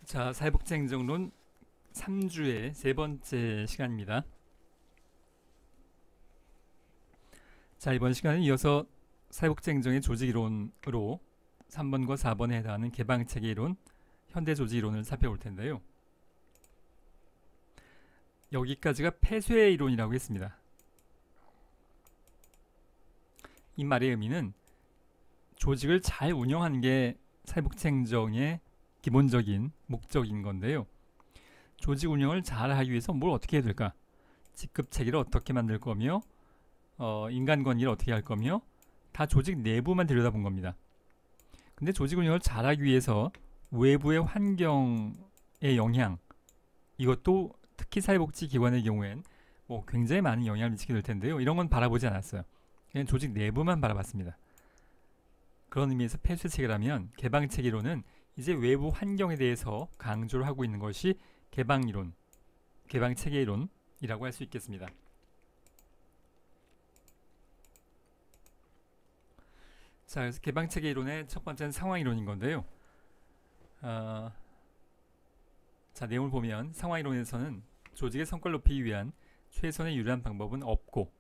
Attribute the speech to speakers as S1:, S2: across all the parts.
S1: 자, 사회복지행정론 3주의 세 번째 시간입니다. 자, 이번 시간은 이어서 사회복지행정의 조직이론으로 3번과 4번에 해당하는 개방체계 이론, 현대조직이론을 살펴볼 텐데요. 여기까지가 폐쇄 이론이라고 했습니다. 이 말의 의미는 조직을 잘 운영하는 게 사회복지행정의 기본적인 목적인 건데요. 조직 운영을 잘 하기 위해서 뭘 어떻게 해야 될까? 직급 체계를 어떻게 만들 거며 인간관계를 어떻게 할 거며 다 조직 내부만 들여다본 겁니다. 근데 조직 운영을 잘 하기 위해서 외부의 환경의 영향, 이것도 특히 사회복지기관의 경우엔 굉장히 많은 영향을 미치게 될 텐데요. 이런 건 바라보지 않았어요. 그냥 조직 내부만 바라봤습니다. 그런 의미에서 폐쇄체계라면 개방체계로는 이제 외부 환경에 대해서 강조를 하고 있는 것이 개방이론, 개방체계이론이라고 할 수 있겠습니다. 자, 그래서 개방체계이론의 첫 번째는 상황이론인 건데요. 자, 내용을 보면 상황이론에서는 조직의 성과를 높이기 위한 최선의 유리한 방법은 없고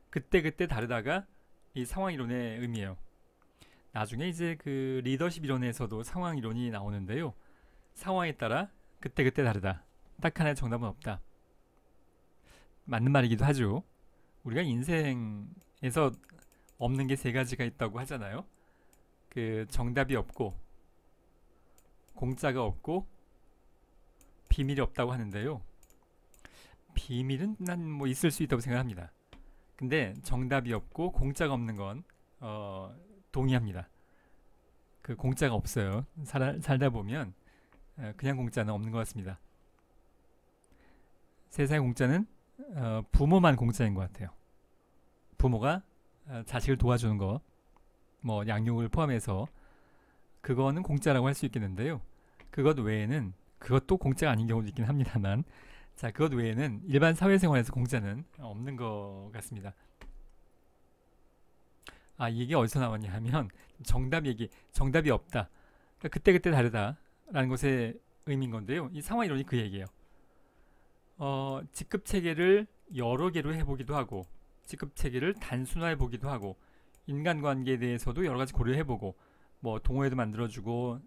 S1: 그때그때 다르다가 이 상황이론의 의미예요. 나중에 이제 그 리더십 이론에서도 상황 이론이 나오는데요. 상황에 따라 그때그때 다르다. 딱 하나의 정답은 없다. 맞는 말이기도 하죠. 우리가 인생에서 없는 게 세 가지가 있다고 하잖아요. 그 정답이 없고 공짜가 없고 비밀이 없다고 하는데요. 비밀은 난 있을 수 있다고 생각합니다. 근데 정답이 없고 공짜가 없는 건 동의합니다. 그 공짜가 없어요. 살다 보면 그냥 공짜는 없는 것 같습니다. 세상의 공짜는 부모만 공짜인 것 같아요. 부모가 자식을 도와주는 거, 양육을 포함해서 그거는 공짜라고 할 수 있겠는데요. 그것도 공짜가 아닌 경우도 있긴 합니다만, 자, 그것 외에는 일반 사회생활에서 공짜는 없는 것 같습니다. 이게 어디서 나왔냐 하면 정답이 없다. 그러니까 그때그때 다르다라는 것의 의미인 건데요. 이 상황이론이 그 얘기예요. 직급 체계를 여러 개로 해보기도 하고 직급 체계를 단순화해 보기도 하고 인간관계에 대해서도 여러 가지 고려해보고 동호회도 만들어주고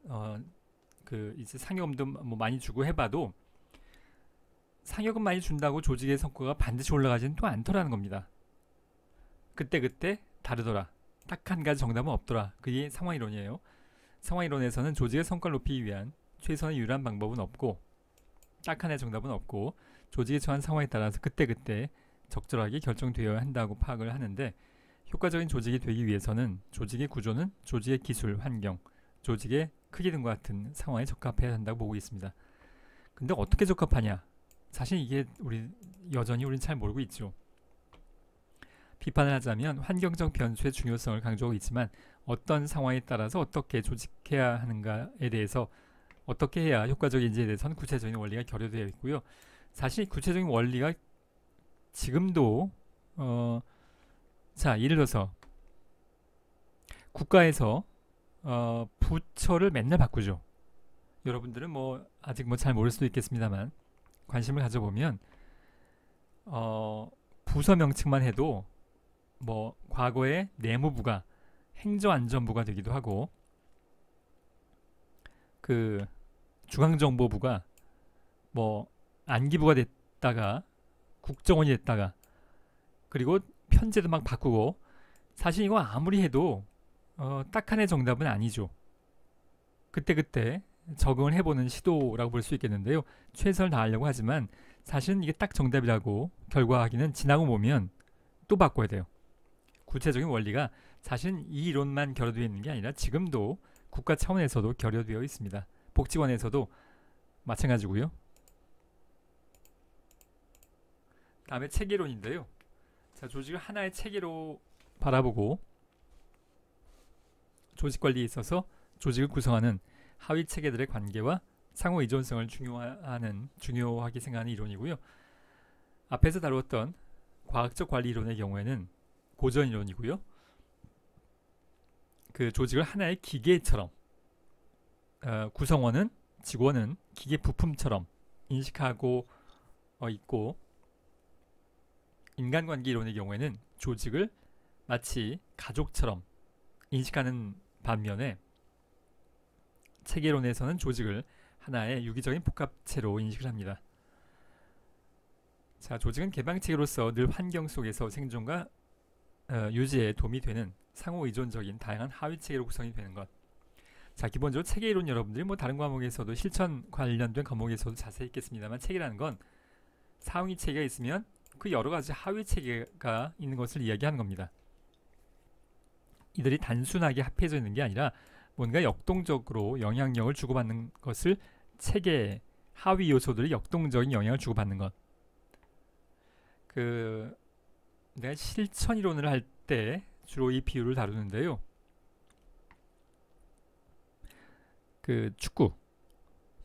S1: 이제 상여금도 많이 주고 해봐도 상여금 많이 준다고 조직의 성과가 반드시 올라가지는 또 않더라는 겁니다. 그때그때 다르더라. 딱 한 가지 정답은 없더라. 그게 상황이론이에요. 상황이론에서는 조직의 성과를 높이기 위한 최선의 유일한 방법은 없고 딱 하나의 정답은 없고 조직에 처한 상황에 따라서 그때그때 적절하게 결정되어야 한다고 파악을 하는데, 효과적인 조직이 되기 위해서는 조직의 구조는 조직의 기술, 환경, 조직의 크기 등과 같은 상황에 적합해야 한다고 보고 있습니다. 근데 어떻게 적합하냐? 사실 이게 여전히 우리는 잘 모르고 있죠. 비판을 하자면 환경적 변수의 중요성을 강조하고 있지만 어떤 상황에 따라서 어떻게 조직해야 하는가에 대해서, 어떻게 해야 효과적인지에 대해서는 구체적인 원리가 결여되어 있고요. 사실 구체적인 원리가 지금도 예를 들어서 국가에서 부처를 맨날 바꾸죠. 여러분들은 아직 잘 모를 수도 있겠습니다만 관심을 가져보면 부서 명칭만 해도 과거에 내무부가 행정안전부가 되기도 하고 그 중앙정보부가 안기부가 됐다가 국정원이 됐다가 그리고 편제도 막 바꾸고, 사실 이거 아무리 해도 딱 하나의 정답은 아니죠. 그때그때 적응을 해보는 시도라고 볼 수 있겠는데요. 최선을 다하려고 하지만 사실은 이게 딱 정답이라고 결과하기는 지나고 보면 또 바꿔야 돼요. 구체적인 원리가 사실은 이 이론만 결여되어 있는 게 아니라 지금도 국가 차원에서도 결여되어 있습니다. 복지관에서도 마찬가지고요. 다음에 체계론인데요. 자, 조직을 하나의 체계로 바라보고 조직 관리에 있어서 조직을 구성하는 하위 체계들의 관계와 상호 의존성을 중요하게 생각하는 이론이고요. 앞에서 다루었던 과학적 관리 이론의 경우에는 고전 이론이고요. 그 조직을 하나의 기계처럼 구성원은 직원은 기계 부품처럼 인식하고 있고, 인간관계 이론의 경우에는 조직을 마치 가족처럼 인식하는 반면에, 체계론에서는 조직을 하나의 유기적인 복합체로 인식을 합니다. 자, 조직은 개방체계로서 늘 환경 속에서 생존과 유지에 도움이 되는 상호 의존적인 다양한 하위체계로 구성이 되는 것. 자, 기본적으로 체계이론 여러분들이 뭐 다른 과목에서도 실천 관련된 과목에서도 자세히 있겠습니다만, 체계라는 건 상위 체계가 있으면 그 여러 가지 하위 체계가 있는 것을 이야기하는 겁니다. 이들이 단순하게 합해져 있는 게 아니라 뭔가 역동적으로 영향력을 주고받는 것을, 체계의 하위 요소들이 역동적인 영향을 주고받는 것. 내가 실천 이론을 할 때 주로 이 비유를 다루는데요. 축구,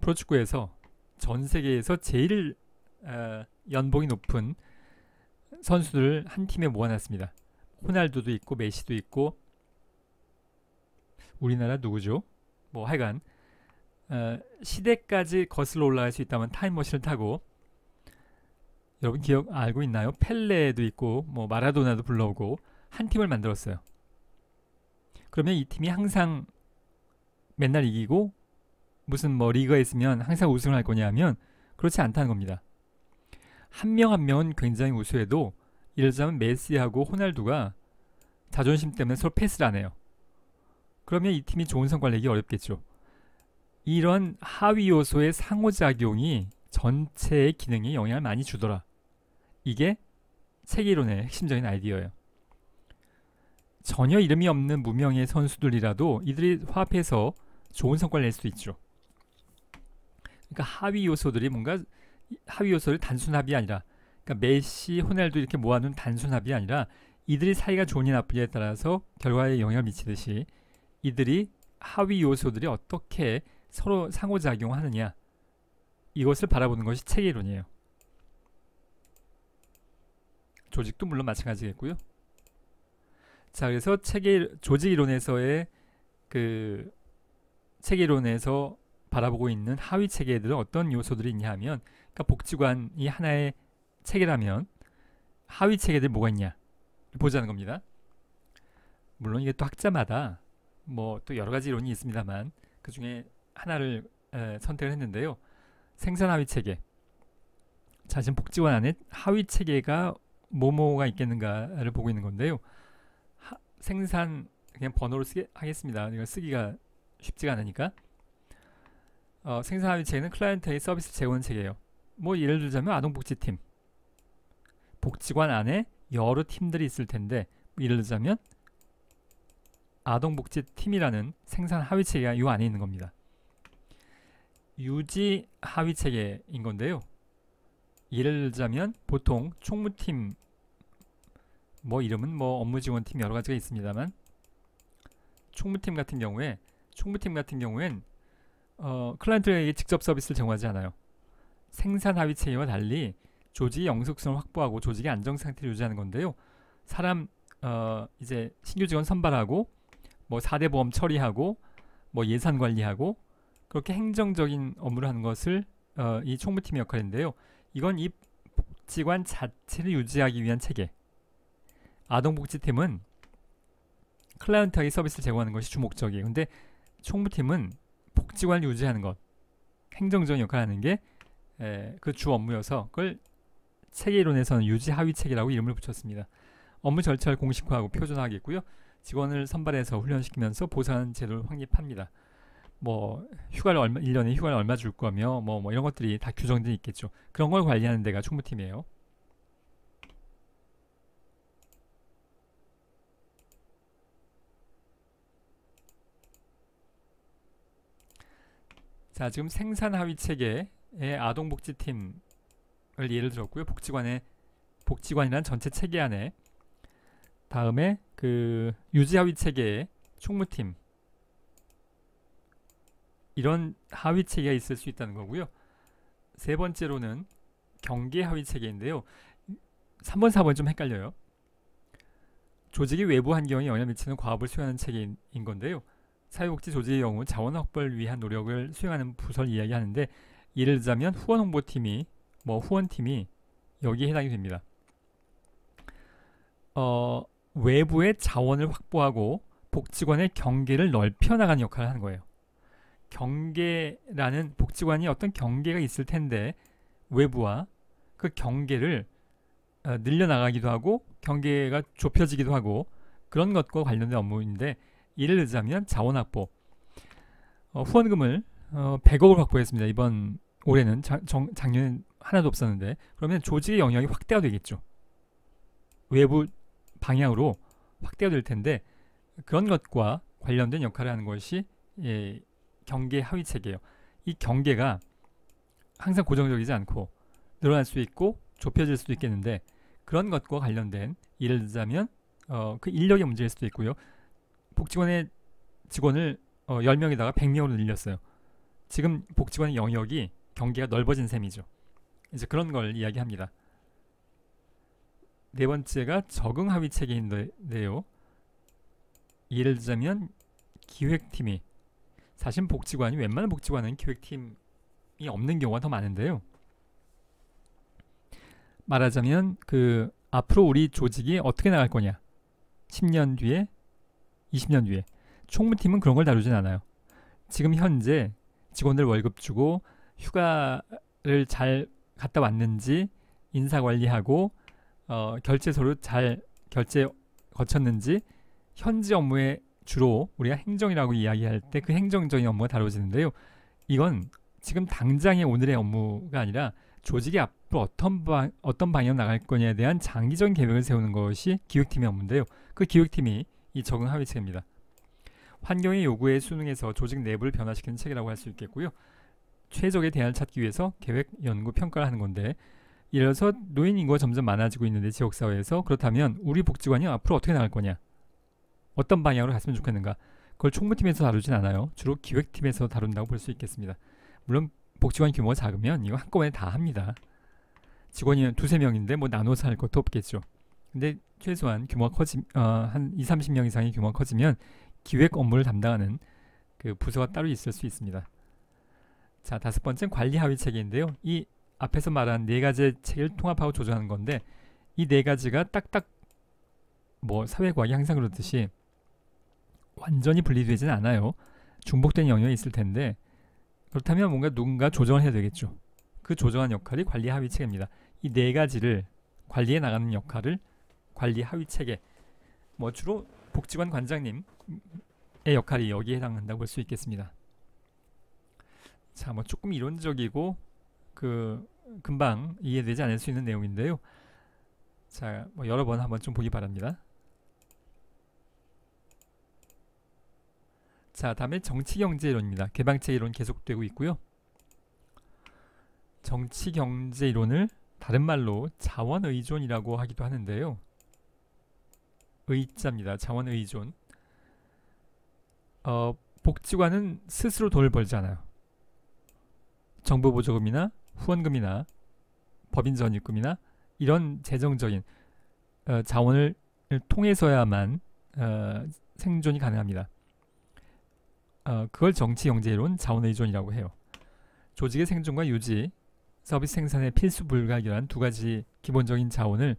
S1: 프로축구에서 전 세계에서 제일 연봉이 높은 선수들을 한 팀에 모아놨습니다. 호날두도 있고 메시도 있고, 우리나라 누구죠? 뭐 하여간 시대까지 거슬러 올라갈 수 있다면 타임머신을 타고, 여러분 알고 있나요? 펠레도 있고 뭐 마라도나도 불러오고 한 팀을 만들었어요. 그러면 이 팀이 항상 맨날 이기고 무슨 뭐 리그에 있으면 항상 우승을 할 거냐 하면 그렇지 않다는 겁니다. 한 명 한 명은 굉장히 우수해도, 예를 들자면 메시하고 호날두가 자존심 때문에 서로 패스를 안 해요. 그러면 이 팀이 좋은 성과를 내기 어렵겠죠. 이런 하위 요소의 상호작용이 전체의 기능에 영향을 많이 주더라. 이게 체계이론의 핵심적인 아이디어예요. 전혀 이름이 없는 무명의 선수들이라도 이들이 화합해서 좋은 성과를 낼 수도 있죠. 그러니까 하위 요소들이 뭔가, 하위 요소를 단순 합이 아니라, 그러니까 메시, 호날두 이렇게 모아놓은 단순 합이 아니라 이들이 사이가 좋으냐 나쁘냐에 따라서 결과에 영향을 미치듯이, 이들이 하위 요소들이 어떻게 서로 상호작용하느냐, 이것을 바라보는 것이 체계이론이에요. 조직도 물론 마찬가지겠고요. 자, 그래서 조직이론에서의 체계이론에서 바라보고 있는 하위 체계들은 어떤 요소들이 있냐 하면, 그러니까 복지관이 하나의 체계라면 하위 체계들이 뭐가 있냐 보자는 겁니다. 물론 이게 또 학자마다 뭐 또 여러 가지 이론이 있습니다만, 그 중에 하나를 선택을 했는데요. 생산 하위 체계. 자, 지금 복지관 안에 하위 체계가 뭐뭐가 있겠는가를 보고 있는 건데요. 생산, 그냥 번호로 하겠습니다. 이걸 쓰기가 쉽지가 않으니까. 생산 하위 체계는 클라이언트에게 서비스 제공하는 체계예요. 뭐 예를 들자면 아동복지팀. 복지관 안에 여러 팀들이 있을 텐데, 예를 들자면 아동복지팀이라는 생산 하위 체계가 이 안에 있는 겁니다. 유지 하위 체계인 건데요. 예를 들자면 보통 총무팀, 뭐 이름은 뭐 업무지원팀 여러 가지가 있습니다만, 총무팀 같은 경우엔 클라이언트에게 직접 서비스를 제공하지 않아요. 생산 하위 체계와 달리 조직의 영속성을 확보하고 조직의 안정 상태를 유지하는 건데요. 사람 이제 신규 직원 선발하고, 뭐 4대 보험 처리하고, 뭐 예산 관리하고, 그렇게 행정적인 업무를 하는 것을 이 총무팀의 역할인데요. 이건 이 복지관 자체를 유지하기 위한 체계. 아동복지팀은 클라이언트에게 서비스를 제공하는 것이 주목적이에요. 근데 총무팀은 복지관을 유지하는 것, 행정적인 역할을 하는 게 그 주 업무여서, 그걸 체계이론에서는 유지 하위 체계라고 이름을 붙였습니다. 업무 절차를 공식화하고 표준화하겠고요. 직원을 선발해서 훈련시키면서 보상 제도를 확립합니다. 뭐 1년에 휴가를 얼마 줄 거며 뭐 이런 것들이 다 규정되어 있겠죠. 그런 걸 관리하는 데가 총무팀이에요. 자, 지금 생산 하위 체계의 아동복지팀을 예를 들었고요. 복지관이란 전체 체계 안에, 다음에 유지 하위 체계의 총무팀, 이런 하위 체계가 있을 수 있다는 거고요. 세 번째로는 경계 하위 체계인데요. 3번, 4번 좀 헷갈려요. 조직의 외부 환경에 영향을 미치는 과업을 수행하는 체계인 건데요. 사회복지 조직의 경우 자원 확보를 위한 노력을 수행하는 부서를 이야기하는데, 예를 들자면 후원 홍보팀이 후원팀이 여기에 해당이 됩니다. 외부의 자원을 확보하고 복지관의 경계를 넓혀 나가는 역할을 하는 거예요. 경계라는, 복지관이 어떤 경계가 있을 텐데 외부와 그 경계를 늘려나가기도 하고 경계가 좁혀지기도 하고 그런 것과 관련된 업무인데, 예를 들자면 자원 확보, 후원금을 100억을 확보했습니다. 이번 올해는 작년엔 하나도 없었는데, 그러면 조직의 영역이 확대가 되겠죠. 외부 방향으로 확대가 될 텐데, 그런 것과 관련된 역할을 하는 것이 경계 하위 체계예요. 이 경계가 항상 고정적이지 않고 늘어날 수 있고 좁혀질 수도 있겠는데, 그런 것과 관련된, 예를 들자면 그 인력의 문제일 수도 있고요. 복지관의 직원을 10명에다가 100명으로 늘렸어요. 지금 복지관의 영역이 경계가 넓어진 셈이죠. 이제 그런 걸 이야기합니다. 네 번째가 적응 하위 체계인데요. 예를 들자면 기획팀이, 사실 복지관이, 웬만한 복지관은 기획팀이 없는 경우가 더 많은데요. 말하자면 앞으로 우리 조직이 어떻게 나갈 거냐, 10년 뒤에, 20년 뒤에. 총무팀은 그런 걸 다루진 않아요. 지금 현재 직원들 월급 주고 휴가를 잘 갔다 왔는지, 인사관리하고 결제서로 잘 결제 거쳤는지, 현지 업무에 주로 우리가 행정이라고 이야기할 때 그 행정적인 업무가 다뤄지는데요. 이건 지금 당장의 오늘의 업무가 아니라 조직이 앞으로 어떤 방향으로 나갈 거냐에 대한 장기적인 계획을 세우는 것이 기획팀의 업무인데요. 그 기획팀이 이 적응 하위 체계입니다. 환경의 요구에 순응해서 조직 내부를 변화시키는 체계라고 할 수 있겠고요. 최적의 대안을 찾기 위해서 계획, 연구, 평가를 하는 건데, 예를 들어서 노인 인구가 점점 많아지고 있는데 지역사회에서, 그렇다면 우리 복지관이 앞으로 어떻게 나갈 거냐, 어떤 방향으로 갔으면 좋겠는가, 그걸 총무팀에서 다루진 않아요. 주로 기획팀에서 다룬다고 볼 수 있겠습니다. 물론 복지관 규모가 작으면 이거 한꺼번에 다 합니다. 직원이 두세 명인데 나눠서 할 것도 없겠죠. 근데 최소한 규모가 한 20-30명 이상의 규모가 커지면 기획 업무를 담당하는 그 부서가 따로 있을 수 있습니다. 자, 다섯 번째는 관리 하위 체계인데요. 이 앞에서 말한 네 가지의 체계를 통합하고 조정하는 건데, 이 네 가지가 딱딱 사회과학이 항상 그렇듯이 완전히 분리되지는 않아요. 중복된 영역이 있을 텐데, 그렇다면 누군가 조정을 해야 되겠죠. 그 조정한 역할이 관리 하위 체계입니다. 이 네 가지를 관리해 나가는 역할을 관리 하위 체계, 주로 복지관 관장님의 역할이 여기에 해당한다고 볼 수 있겠습니다. 자, 조금 이론적이고 금방 이해되지 않을 수 있는 내용인데요. 자, 여러 번 한번 좀 보기 바랍니다. 자, 다음에 정치경제이론입니다. 개방체 이론 계속되고 있고요. 정치경제이론을 다른 말로 자원의존이라고 하기도 하는데요. 의자입니다. 자원의존. 복지관은 스스로 돈을 벌지 않아요. 정부 보조금이나 후원금이나 법인 전입금이나 이런 재정적인 자원을 통해서야만 생존이 가능합니다. 그걸 정치경제이론 자원의존이라고 해요. 조직의 생존과 유지, 서비스 생산의 필수 불가결한 두 가지 기본적인 자원을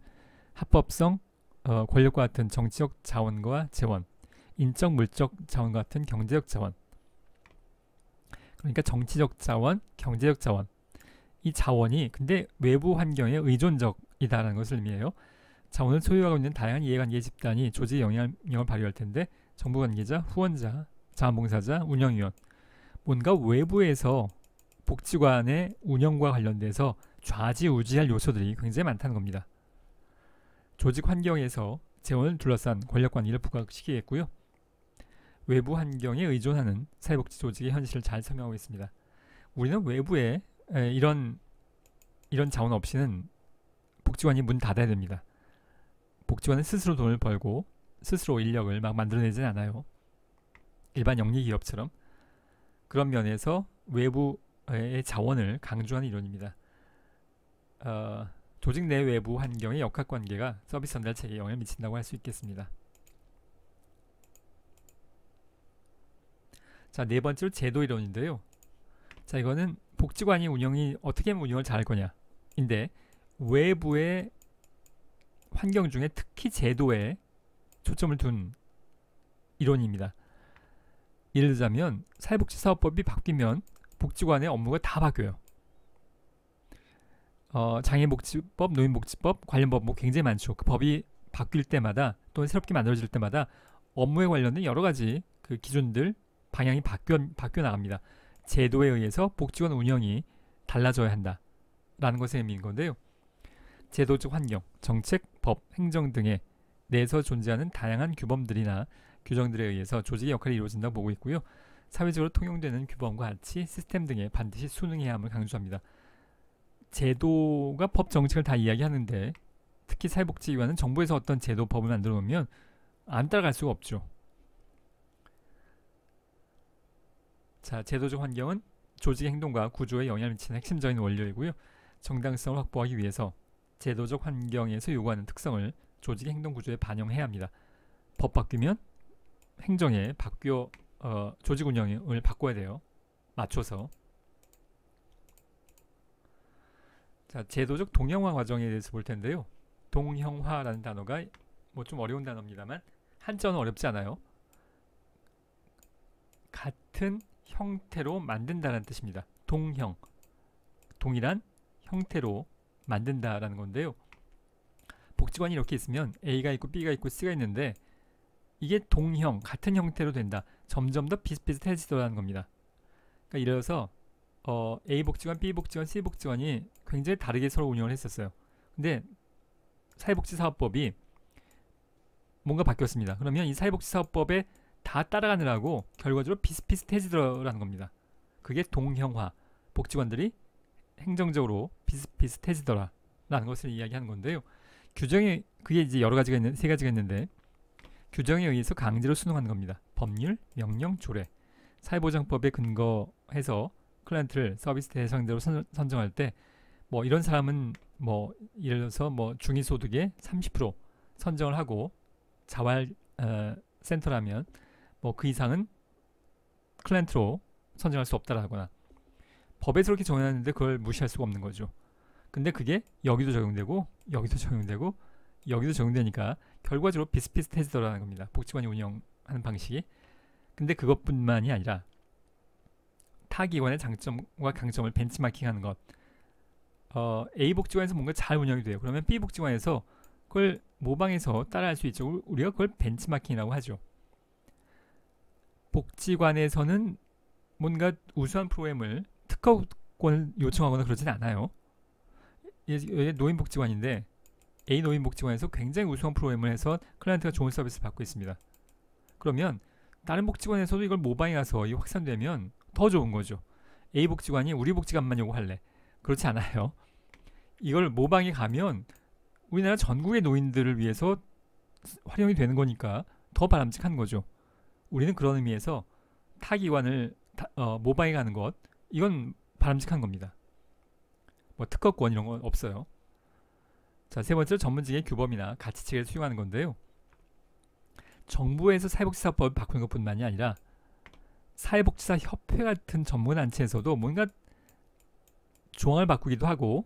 S1: 합법성, 권력과 같은 정치적 자원과 재원, 인적 물적 자원과 같은 경제적 자원, 그러니까 정치적 자원, 경제적 자원, 이 자원이 근데 외부 환경에 의존적이다라는 것을 의미해요. 자원을 소유하고 있는 다양한 이해관계 집단이 조직의 영향력을 발휘할 텐데, 정부 관계자, 후원자, 자원봉사자, 운영위원, 뭔가 외부에서 복지관의 운영과 관련돼서 좌지우지할 요소들이 굉장히 많다는 겁니다. 조직 환경에서 재원을 둘러싼 권력관계를 부각시키겠고요. 외부 환경에 의존하는 사회복지 조직의 현실을 잘 설명하고 있습니다. 우리는 외부에 이런 자원 없이는 복지관이 문 닫아야 됩니다. 복지관은 스스로 돈을 벌고 스스로 인력을 막 만들어내지는 않아요. 일반 영리기업처럼. 그런 면에서 외부의 자원을 강조하는 이론입니다. 조직 내 외부 환경의 역학관계가 서비스 전달 체계에 영향을 미친다고 할 수 있겠습니다. 자, 네 번째로 제도 이론인데요. 자, 이거는 복지관이 어떻게 하면 운영을 잘할 거냐 인데, 외부의 환경 중에 특히 제도에 초점을 둔 이론입니다. 예를 들자면 사회복지사업법이 바뀌면 복지관의 업무가 다 바뀌어요. 장애복지법, 노인복지법, 관련 법 뭐 굉장히 많죠. 그 법이 바뀔 때마다 또는 새롭게 만들어질 때마다 업무에 관련된 여러 가지 그 기준들, 방향이 바뀌어 나갑니다. 제도에 의해서 복지관 운영이 달라져야 한다라는 것의 의미인 건데요. 제도적 환경, 정책, 법, 행정 등의 내에서 존재하는 다양한 규범들이나 규정들에 의해서 조직의 역할이 이루어진다고 보고 있고요. 사회적으로 통용되는 규범과 가치, 시스템 등에 반드시 순응해야 함을 강조합니다. 제도가 법, 정책을 다 이야기하는데 특히 사회복지기관은 정부에서 어떤 제도, 법을 만들어 놓으면 안 따라갈 수가 없죠. 자, 제도적 환경은 조직의 행동과 구조에 영향을 미치는 핵심적인 원료이고요. 정당성을 확보하기 위해서 제도적 환경에서 요구하는 특성을 조직의 행동 구조에 반영해야 합니다. 법 바뀌면 행정에 조직 운영을 바꿔야 돼요. 맞춰서. 자, 제도적 동형화 과정에 대해서 볼 텐데요. 동형화라는 단어가 뭐 좀 어려운 단어입니다만 한자어는 어렵지 않아요. 같은 형태로 만든다는 뜻입니다. 동일한 형태로 만든다라는 건데요. 복지관이 이렇게 있으면 A가 있고 B가 있고 C가 있는데 이게 같은 형태로 된다. 점점 더 비슷비슷해지더라는 겁니다. 그러니까 이래서 A 복지관, B 복지관, C 복지관이 굉장히 다르게 서로 운영을 했었어요. 근데 사회복지사업법이 뭔가 바뀌었습니다. 그러면 이 사회복지사업법에 다 따라가느라고 결과적으로 비슷비슷해지더라는 겁니다. 그게 동형화, 복지관들이 행정적으로 비슷비슷해지더라라는 것을 이야기하는 건데요. 그게 이제 세 가지가 있는데, 규정에 의해서 강제로 순응하는 겁니다. 법률, 명령, 조례. 사회보장법에 근거해서 클라이언트를 서비스 대상자로 선정할 때 뭐 이런 사람은 뭐 예를 들어서 뭐 중위소득의 30% 선정을 하고 자활 센터라면 뭐 그 이상은 클라이언트로 선정할 수 없다라거나, 법에서 그렇게 정해놨는데 그걸 무시할 수가 없는 거죠. 근데 그게 여기도 적용되고 여기도 적용되고 여기도 적용되니까 결과적으로 비슷비슷해지더라는 겁니다. 복지관이 운영하는 방식이. 근데 그것뿐만이 아니라 타 기관의 장점과 강점을 벤치마킹하는 것. A 복지관에서 뭔가 잘 운영이 돼요. 그러면 B 복지관에서 그걸 모방해서 따라할 수 있죠. 우리가 그걸 벤치마킹이라고 하죠. 복지관에서는 뭔가 우수한 프로그램을 특허권을 요청하거나 그러진 않아요. 이게 노인복지관인데 A 노인복지관에서 굉장히 우수한 프로그램을 해서 클라이언트가 좋은 서비스를 받고 있습니다. 그러면 다른 복지관에서도 이걸 모방해 가서 이 확산되면 더 좋은 거죠. A 복지관이 우리 복지관만 요구할래. 그렇지 않아요. 이걸 모방해 가면 우리나라 전국의 노인들을 위해서 활용이 되는 거니까 더 바람직한 거죠. 우리는 그런 의미에서 타 기관을 모방해 가는 것, 이건 바람직한 겁니다. 뭐 특허권 이런 건 없어요. 자, 세 번째로 전문직의 규범이나 가치체계를 수용하는 건데요. 정부에서 사회복지사법을 바꾸는 것뿐만이 아니라 사회복지사 협회 같은 전문단체에서도 뭔가 조항을 바꾸기도 하고,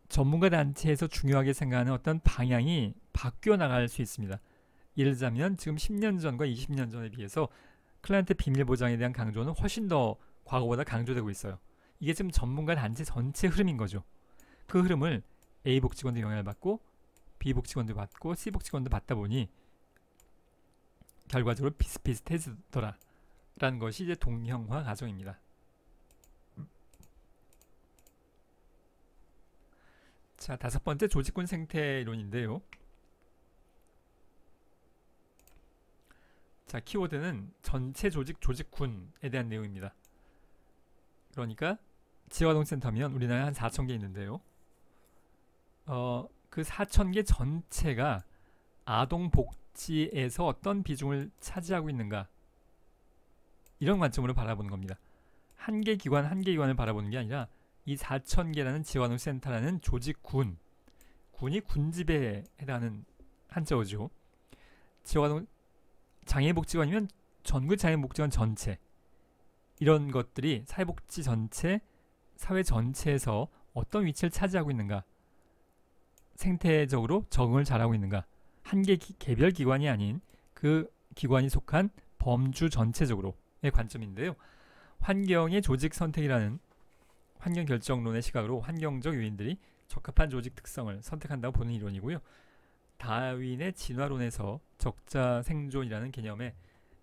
S1: 전문가 단체에서 중요하게 생각하는 어떤 방향이 바뀌어 나갈 수 있습니다. 예를 들자면 지금 10년 전과 20년 전에 비해서 클라이언트 비밀 보장에 대한 강조는 훨씬 더 과거보다 강조되고 있어요. 이게 지금 전문가 단체 전체 흐름인 거죠. 그 흐름을 A 복지관도 영향을 받고 B 복지관도 받고 C 복지관도 받다 보니 결과적으로 비슷비슷해지더라 라는 것이 이제 동형화 과정입니다. 자, 다섯 번째 조직군 생태 이론인데요. 자, 키워드는 전체 조직군에 대한 내용입니다. 그러니까 지역아동센터면 우리나라에 한 4,000개 있는데요. 그 4,000개 전체가 아동복지에서 어떤 비중을 차지하고 있는가, 이런 관점으로 바라보는 겁니다. 한 개 기관을 바라보는 게 아니라 이 4,000개라는 지역아동센터라는 조직군이 군집에 해당하는 한자어죠. 지역아동 장애복지관이면 전국 장애복지관 전체, 이런 것들이 사회복지 전체, 사회 전체에서 어떤 위치를 차지하고 있는가, 생태적으로 적응을 잘하고 있는가, 한 개 개별 기관이 아닌 그 기관이 속한 범주 전체적으로의 관점인데요. 환경의 조직 선택이라는 환경 결정론의 시각으로 환경적 요인들이 적합한 조직 특성을 선택한다고 보는 이론이고요. 다윈의 진화론에서 적자 생존이라는 개념에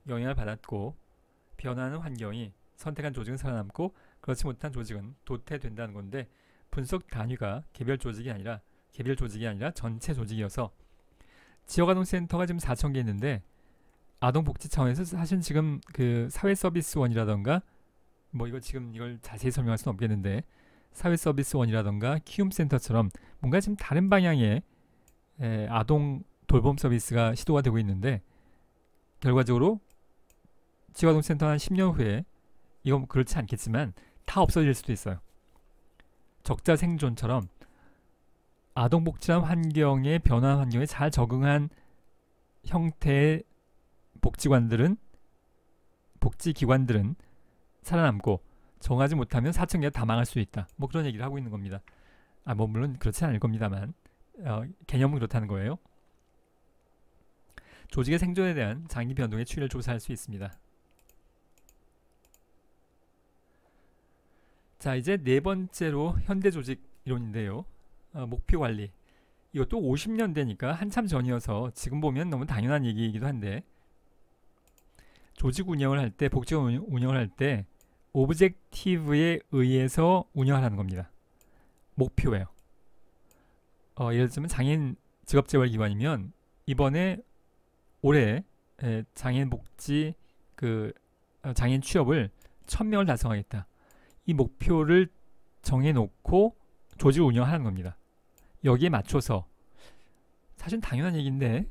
S1: 영향을 받았고, 변화하는 환경이 선택한 조직은 살아남고 그렇지 못한 조직은 도태된다는 건데, 분석 단위가 개별 조직이 아니라 전체 조직이어서 지역아동센터가 지금 4,000개 있는데, 아동복지 차원에서 사실 지금 그 사회서비스원이라던가 뭐 이걸 자세히 설명할 수는 없겠는데, 사회서비스원이라던가 키움센터처럼 뭔가 지금 다른 방향의 아동 돌봄 서비스가 시도가 되고 있는데, 결과적으로 지역아동센터 한 10년 후에 이건 그렇지 않겠지만 다 없어질 수도 있어요. 적자 생존처럼 아동복지란 환경에, 변화한 환경에 잘 적응한 형태의 복지기관들은 살아남고, 정하지 못하면 4,000개가 다 망할 수 있다. 뭐 그런 얘기를 하고 있는 겁니다. 뭐 물론 그렇지 않을 겁니다만 개념은 그렇다는 거예요. 조직의 생존에 대한 장기 변동의 추이를 조사할 수 있습니다. 자, 이제 네 번째로 현대 조직 이론인데요. 목표 관리. 이것도 50년대니까 한참 전이어서 지금 보면 너무 당연한 얘기이기도 한데, 조직 운영을 할 때, 복지관 운영을 할 때 오브젝티브에 의해서 운영하라는 겁니다. 목표예요. 예를 들면 장애인 직업재활기관이면 이번에 올해 장애인 복지 장애인 취업을 1,000명을 달성하겠다. 이 목표를 정해놓고 조직을 운영하는 겁니다. 여기에 맞춰서, 사실 당연한 얘기인데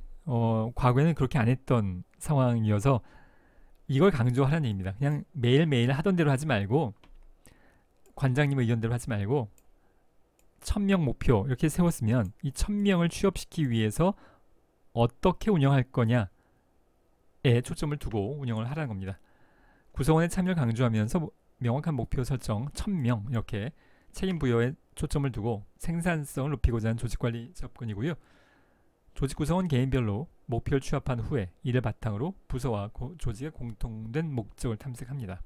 S1: 과거에는 그렇게 안 했던 상황이어서 이걸 강조하라는 얘기입니다. 그냥 매일매일 하던 대로 하지 말고, 관장님 의견대로 하지 말고 1,000명 목표 이렇게 세웠으면 이 1,000명을 취업시키기 위해서 어떻게 운영할 거냐에 초점을 두고 운영을 하라는 겁니다. 구성원의 참여를 강조하면서 명확한 목표 설정, 1,000명 이렇게 책임 부여에 초점을 두고 생산성을 높이고자 하는 조직관리 접근이고요. 조직 구성원 개인별로 목표를 취합한 후에 이를 바탕으로 부서와 조직의 공통된 목적을 탐색합니다.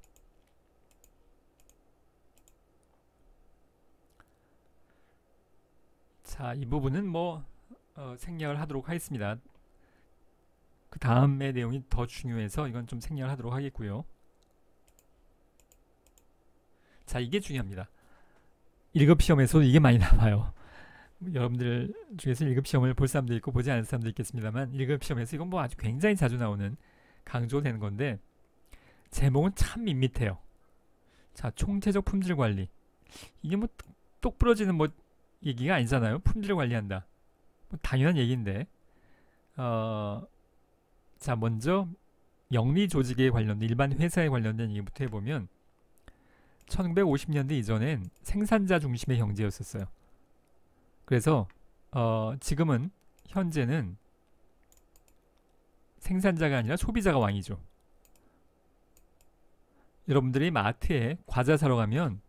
S1: 자, 이 부분은 생략을 하도록 하겠습니다. 그 다음의 내용이 더 중요해서 이건 좀 생략을 하도록 하겠고요. 자, 이게 중요합니다. 1급 시험에서도 이게 많이 나와요. 여러분들 중에서 1급 시험을 볼 사람도 있고 보지 않을 사람도 있겠습니다만, 1급 시험에서 이건 아주 굉장히 자주 나오는, 강조되는 건데, 제목은 참 밋밋해요. 자, 총체적 품질 관리. 이게 똑 부러지는 얘기가 아니잖아요. 품질을 관리한다. 당연한 얘기인데, 자, 먼저 영리 조직에 관련된, 일반 회사에 관련된 얘기부터 해보면, 1950년대 이전엔 생산자 중심의 경제였었어요. 그래서 지금은, 현재는 생산자가 아니라 소비자가 왕이죠. 여러분들이 마트에 과자 사러 가면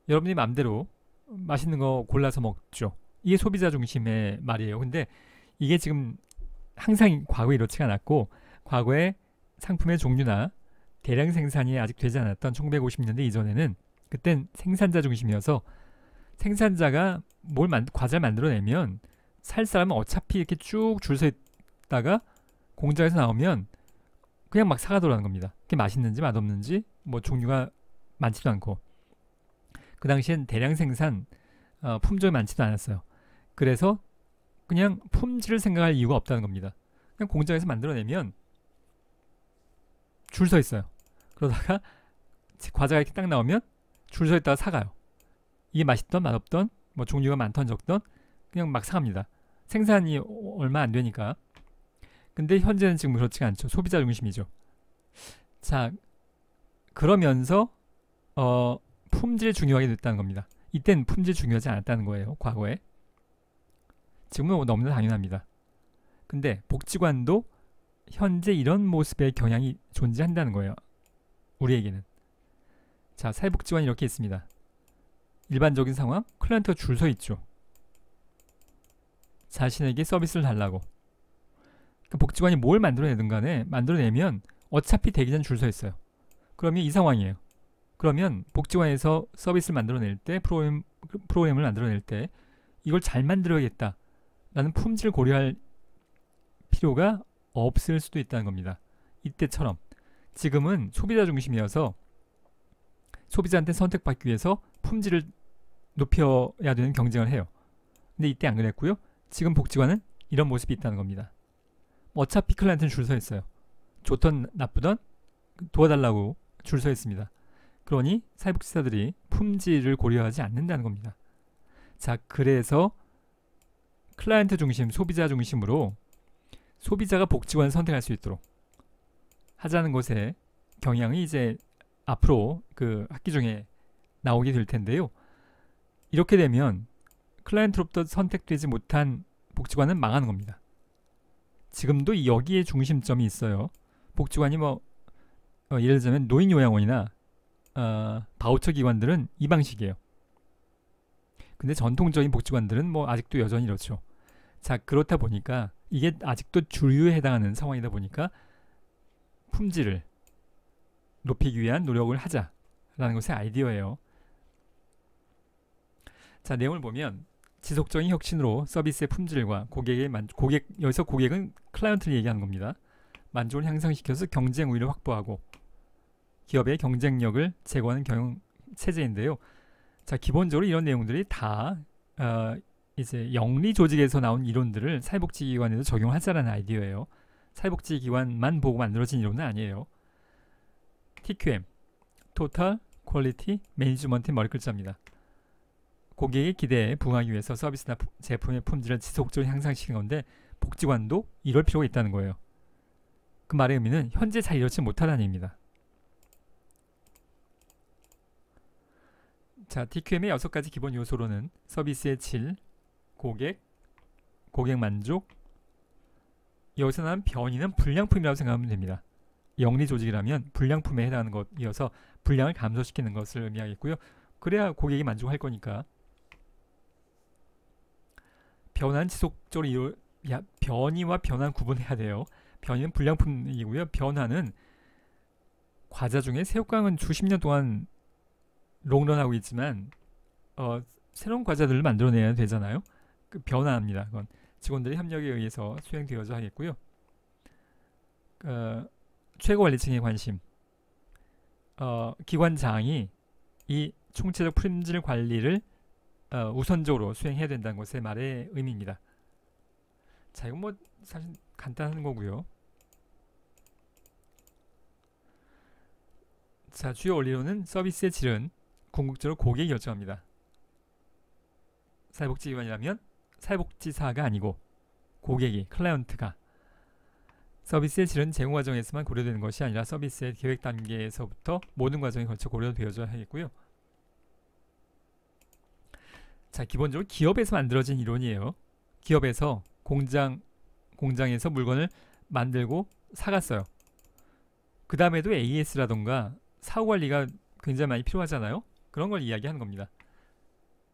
S1: 여러분이 마음대로 맛있는 거 골라서 먹죠. 이게 소비자 중심의 말이에요. 근데 이게 지금 항상 과거에 이렇지가 않았고, 과거에 상품의 종류나 대량 생산이 아직 되지 않았던 1950년대 이전에는, 그땐 생산자 중심이어서 생산자가 과자를 만들어내면 살 사람은 어차피 이렇게 쭉 줄 서 있다가 공장에서 나오면 그냥 막 사가더라는 겁니다. 그게 맛있는지 맛없는지 종류가 많지도 않고, 그 당시엔 대량 생산 품종이 많지도 않았어요. 그래서 그냥 품질을 생각할 이유가 없다는 겁니다. 그냥 공장에서 만들어내면 줄 서 있어요. 그러다가 과자가 이렇게 딱 나오면 줄 서 있다가 사가요. 이게 맛있던 맛없던 종류가 많던 적던 그냥 막 사갑니다. 생산이 얼마 안 되니까. 근데 현재는 지금 그렇지가 않죠. 소비자 중심이죠. 자, 그러면서 품질이 중요하게 됐다는 겁니다. 이땐 품질이 중요하지 않았다는 거예요. 과거에. 지금은 너무나 당연합니다. 근데 복지관도 현재 이런 모습의 경향이 존재한다는 거예요. 우리에게는. 자, 사회복지관이 이렇게 있습니다. 일반적인 상황, 클라이언트가 줄 서 있죠. 자신에게 서비스를 달라고. 그러니까 복지관이 뭘 만들어내든 간에 만들어내면 어차피 대기자는 줄 서 있어요. 그러면 이 상황이에요. 그러면 복지관에서 서비스를 만들어낼 때 프로그램을 만들어낼 때 이걸 잘 만들어야겠다 라는 품질을 고려할 필요가 없을 수도 있다는 겁니다. 이때처럼 지금은 소비자 중심이어서 소비자한테 선택받기 위해서 품질을 높여야 되는 경쟁을 해요. 근데 이때 안 그랬고요. 지금 복지관은 이런 모습이 있다는 겁니다. 어차피 클라이언트는 줄 서 있어요. 좋던 나쁘던 도와달라고 줄 서 있습니다. 그러니 사회복지사들이 품질을 고려하지 않는다는 겁니다. 자, 그래서 클라이언트 중심, 소비자 중심으로 소비자가 복지관을 선택할 수 있도록 하자는 것에 경향이 이제 앞으로 그 학기 중에 나오게 될 텐데요. 이렇게 되면 클라이언트로부터 선택되지 못한 복지관은 망하는 겁니다. 지금도 여기에 중심점이 있어요. 복지관이 예를 들자면 노인요양원이나 바우처 기관들은 이 방식이에요. 근데 전통적인 복지관들은 아직도 여전히 이렇죠. 자, 그렇다 보니까 이게 아직도 주류에 해당하는 상황이다 보니까 품질을 높이기 위한 노력을 하자라는 것의 아이디어예요. 자, 내용을 보면 지속적인 혁신으로 서비스의 품질과 여기서 고객은 클라이언트를 얘기하는 겁니다. 만족을 향상시켜서 경쟁 우위를 확보하고 기업의 경쟁력을 제고하는 경영 체제인데요. 자, 기본적으로 이런 내용들이 다 이제 영리 조직에서 나온 이론들을 사회복지기관에도 적용하자라는 아이디어예요. 사회복지기관만 보고 만들어진 이론은 아니에요. TQM, Total Quality Management의 머리글자입니다. 고객의 기대에 부응하기 위해서 서비스나 제품의 품질을 지속적으로 향상시키는 건데 복지관도 이럴 필요가 있다는 거예요. 그 말의 의미는 현재 잘 이렇지 못하다는 얘기입니다. 자, TQM의 6가지 기본 요소로는 서비스의 질, 고객 만족, 여기서 나온 변이는 불량품이라고 생각하면 됩니다. 영리 조직이라면 불량품에 해당하는 것이어서 불량을 감소시키는 것을 의미하겠고요. 그래야 고객이 만족할 거니까. 변화는 지속적으로 변이와 변화는 구분해야 돼요. 변이는 불량품이고요. 변화는 과자 중에 새우깡은 수십 년 동안 롱런하고 있지만 새로운 과자들을 만들어내야 되잖아요. 그 변화입니다. 그건 직원들의 협력에 의해서 수행되어져 하겠고요. 최고 관리층의 관심, 기관장이 이 총체적 품질 관리를 우선적으로 수행해야 된다는 것의 말의 의미입니다. 자, 이건 사실 간단한 거고요. 자, 주요 원리로는 서비스의 질은 궁극적으로 고객이 결정합니다. 사회복지기관이라면 사회복지사가 아니고 고객이, 클라이언트가. 서비스의 질은 제공 과정에서만 고려되는 것이 아니라 서비스의 계획 단계에서부터 모든 과정에 걸쳐 고려되어져야 하겠고요. 자, 기본적으로 기업에서 만들어진 이론이에요. 기업에서 공장에서 물건을 만들고 사갔어요. 그 다음에도 AS라던가 사후관리가 굉장히 많이 필요하잖아요. 그런 걸 이야기하는 겁니다.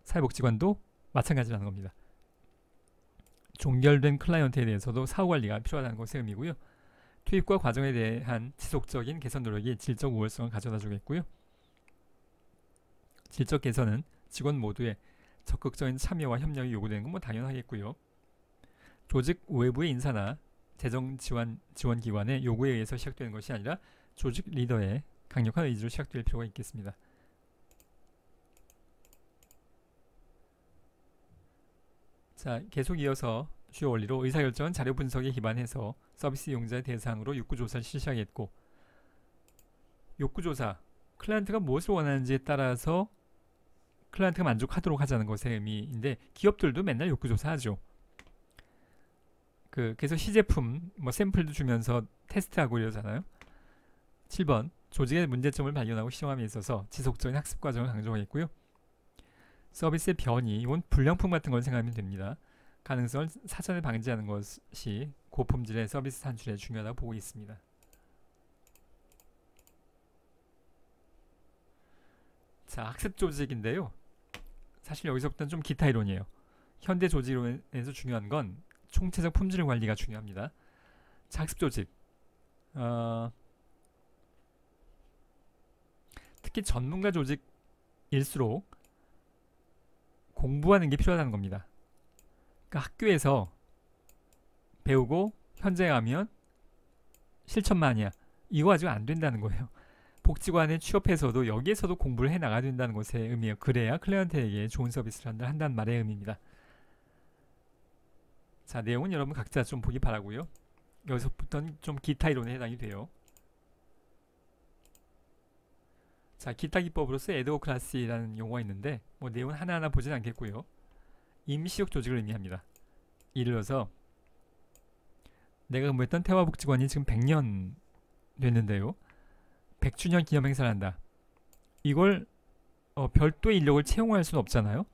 S1: 사회복지관도 마찬가지라는 겁니다. 종결된 클라이언트에 대해서도 사후관리가 필요하다는 것의 의미고요. 투입과 과정에 대한 지속적인 개선 노력이 질적 우월성을 가져다 주겠고요. 질적 개선은 직원 모두의 적극적인 참여와 협력이 요구되는 건 당연하겠고요. 조직 외부의 인사나 재정 지원기관의 요구에 의해서 시작되는 것이 아니라 조직 리더의 강력한 의지로 시작될 필요가 있겠습니다. 자, 계속 이어서 주요 원리로 의사결정은 자료 분석에 기반해서 서비스 이용자의 대상으로 욕구조사를 실시하겠고, 욕구조사, 클라이언트가 무엇을 원하는지에 따라서 클라이언트가 만족하도록 하자는 것의 의미인데 기업들도 맨날 욕구조사 하죠. 그래서 시제품 샘플도 주면서 테스트하고 이러잖아요. 7번 조직의 문제점을 발견하고 시정함에 있어서 지속적인 학습 과정을 강조하겠고요. 서비스의 변이, 이건 불량품 같은 걸 생각하면 됩니다. 가능성을 사전에 방지하는 것이 고품질의 서비스 산출에 중요하다고 보고 있습니다. 자, 학습 조직인데요. 사실 여기서부터는 좀 기타 이론이에요. 현대 조직 이론에서 중요한 건 총체적 품질 관리가 중요합니다. 자, 학습 조직. 특히 전문가 조직일수록 공부하는 게 필요하다는 겁니다. 그러니까 학교에서 배우고 현장에 가면 실천만이야. 이거 가지고 안 된다는 거예요. 복지관에 취업해서도 여기에서도 공부를 해 나가야 된다는 것의 의미예요. 그래야 클라이언트에게 좋은 서비스를 한다는 말의 의미입니다. 자, 내용은 여러분 각자 좀 보기 바라고요. 여기서부터는 좀 기타 이론에 해당이 돼요. 자, 기타 기법으로서 에드워 클래스라는 용어가 있는데 뭐 내용은 하나하나 보진 않겠고요. 임시적 조직을 의미합니다. 예를 들어서 내가 근무했던 태화복지관이 지금 100년 됐는데요. 100주년 기념 행사를 한다. 이걸 별도의 인력을 채용할 수는 없잖아요.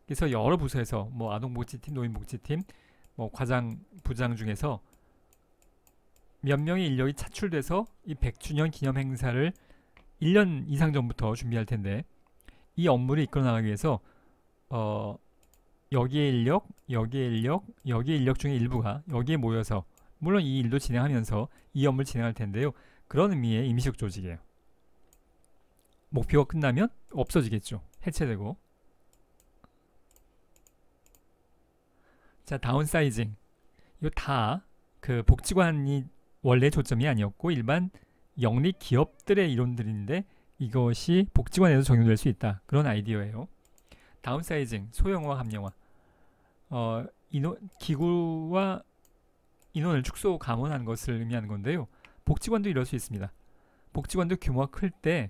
S1: 그래서 여러 부서에서 뭐 아동복지팀, 노인복지팀, 뭐 과장, 부장 중에서 몇 명의 인력이 차출돼서 이 100주년 기념 행사를 1년 이상 전부터 준비할 텐데 이 업무를 이끌어 나가기 위해서 여기에 인력, 여기에 인력, 여기에 인력 중에 일부가 여기에 모여서 물론 이 일도 진행하면서 이 업무를 진행할 텐데요. 그런 의미의 임시적 조직이에요. 목표가 끝나면 없어지겠죠. 해체되고. 자, 다운사이징. 이거 다 그 복지관이 원래 초점이 아니었고 일반 영리 기업들의 이론들인데 이것이 복지관에도 적용될 수 있다. 그런 아이디어예요. 다운사이징, 소형화, 함량화. 기구와 인원을 축소, 감원하는 것을 의미하는 건데요. 복지관도 이럴 수 있습니다. 복지관도 규모가 클 때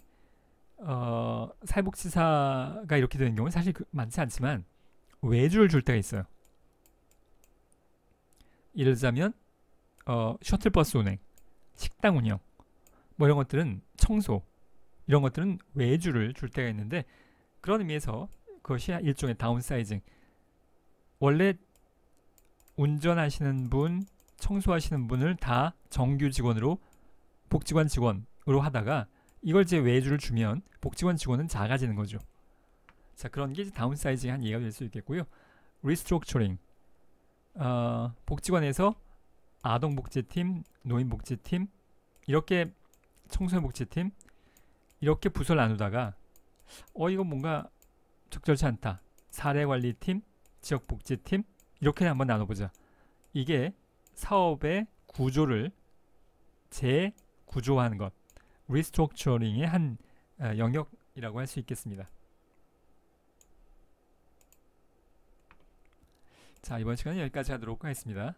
S1: 사회복지사가 이렇게 되는 경우는 사실 많지 않지만 외주를 줄 때가 있어요. 예를 들자면 셔틀버스 운행, 식당 운영, 뭐 이런 것들은 청소, 이런 것들은 외주를 줄 때가 있는데 그런 의미에서 그것이 일종의 다운사이징. 원래 운전하시는 분, 청소하시는 분을 다 정규 직원으로 복지관 직원으로 하다가 이걸 이제 외주를 주면 복지관 직원은 작아지는 거죠. 자, 그런 게 이제 다운사이징 한 예가 될 수 있겠고요. 리스트럭처링. 복지관에서 아동복지팀, 노인복지팀, 이렇게 청소년복지팀 이렇게 부서를 나누다가 이거 뭔가 적절치 않다. 사례관리팀, 지역복지팀 이렇게 한번 나눠보자. 이게 사업의 구조를 재구조화하는 것, 리스트럭처링의 한 영역이라고 할 수 있겠습니다. 자, 이번 시간은 여기까지 하도록 하겠습니다.